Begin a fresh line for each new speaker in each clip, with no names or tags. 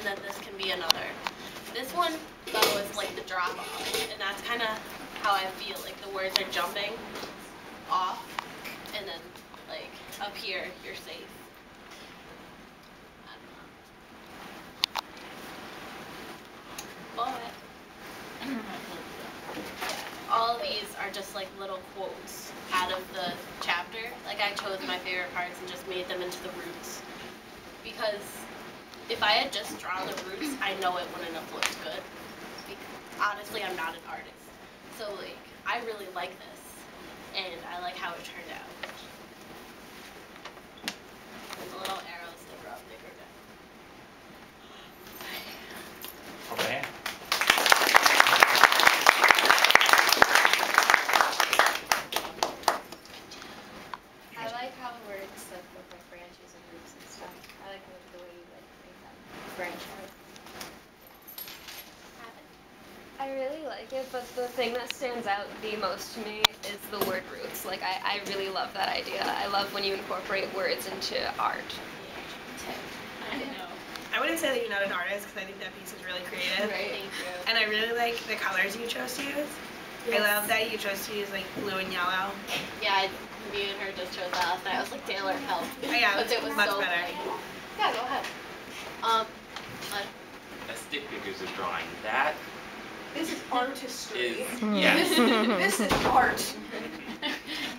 and then this can be another. This one, though, is like the drop-off, and that's kind of how I feel, like the words are jumping off, and then, like, up here, you're safe. But, all of these are just like little quotes out of the chapter. Like I chose my favorite parts and just made them into the roots. Because if I had just drawn the roots, I know it wouldn't have looked good. Because, honestly, I'm not an artist. So like, I really like this, and I like how it turned out. And the little arrows that are up bigger down.
Okay.
I like how words that look like branches and roots and stuff. I like the way you like make them branch out.
I really like it, but the thing that stands out the most to me is the word roots. Like, I really love that idea. I love when you incorporate words into art.
I know.
I wouldn't say that you're not an artist because I think that piece is really creative.
Right. Thank you.
And I really like the colors you chose to use. Yes. I love that you chose to use like blue and yellow.
Yeah, me and her just chose that last night. I was like, Taylor, help.
Oh, yeah,
it was
much
so
better.
plain. Yeah, go ahead.
As stick figures of drawing, that
this is artistry.
Yes.
This is art.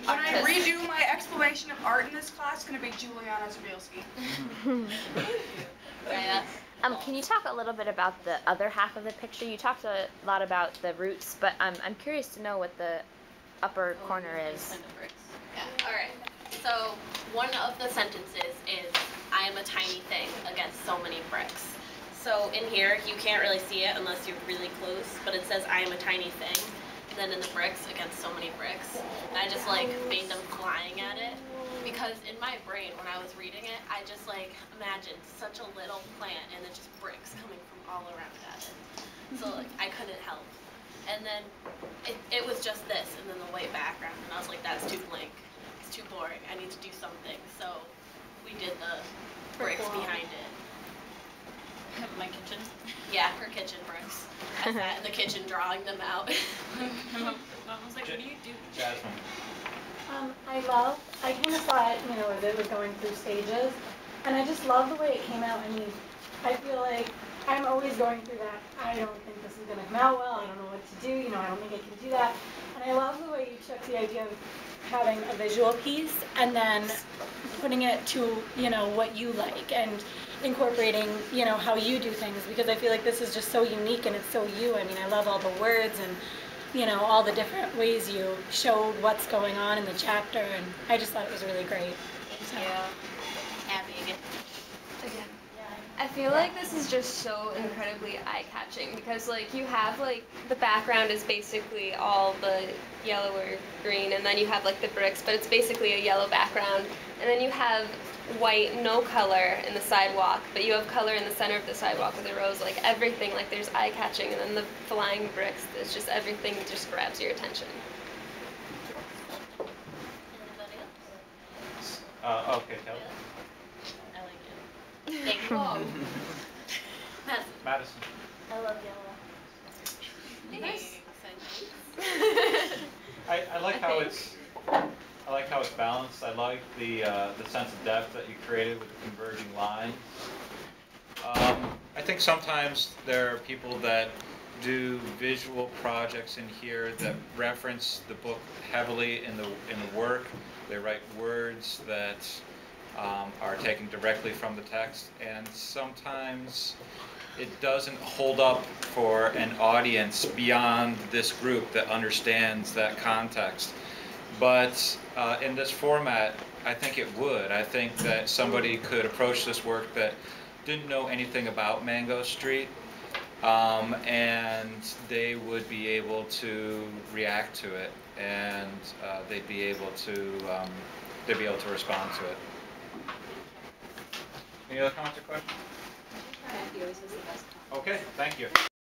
When I redo my explanation of art in this class, it's going to be Juliana Zabilski.
Yeah.
Can you talk a little bit about the other half of the picture? You talked a lot about the roots, but I'm curious to know what the upper corner is.
Yeah. All right. So one of the sentences is, "I am a tiny thing against so many bricks." So in here, you can't really see it unless you're really close, but it says, "I am a tiny thing." And then in the bricks, against so many bricks. And I just like made them flying at it. Because in my brain, when I was reading it, I just like imagined such a little plant and then just bricks coming from all around at it. So like I couldn't help. And then it was just this and then the white background. And I was like, that's too blank. It's too boring. I need to do something. So we did the bricks behind it.
My kitchen.
Yeah, her kitchen bricks. I sat in the kitchen drawing them out.
Mom was like, what do you do?
Jasmine.
I kind of saw it, as it was going through stages, and I just love the way it came out. I mean, I feel like I'm always going through that. I don't think this is going to come out well. I don't know what to do. I don't think I can do that. And I love the way you took the idea of having a visual piece and then putting it to, what you like and incorporating, how you do things, because I feel like this is just so unique and it's so you. I mean, I love all the words and all the different ways you showed what's going on in the chapter, and I just thought it was really great.
Thank you. Happy again.
I feel like this is just so incredibly eye-catching because, like, you have, like, the background is basically all the yellow or green, and then you have, like, the bricks, but it's basically a yellow background, and then you have white, no color in the sidewalk, but you have color in the center of the sidewalk with the rows, like, everything, like, there's eye-catching, and then the flying bricks, it's just everything just grabs your attention.
Anybody else?
Okay, Kelly.
I like it. Thank you.
Madison.
I love yellow.
Nice.
I like how it's balanced. I like the sense of depth that you created with the converging lines. I think sometimes there are people that do visual projects in here that reference the book heavily in the work. They write words that are taken directly from the text, and sometimes it doesn't hold up for an audience beyond this group that understands that context. But in this format, I think it would. I think that somebody could approach this work that didn't know anything about Mango Street, and they would be able to react to it, and they'd be able to respond to it. Any other comments or questions? Okay, thank you.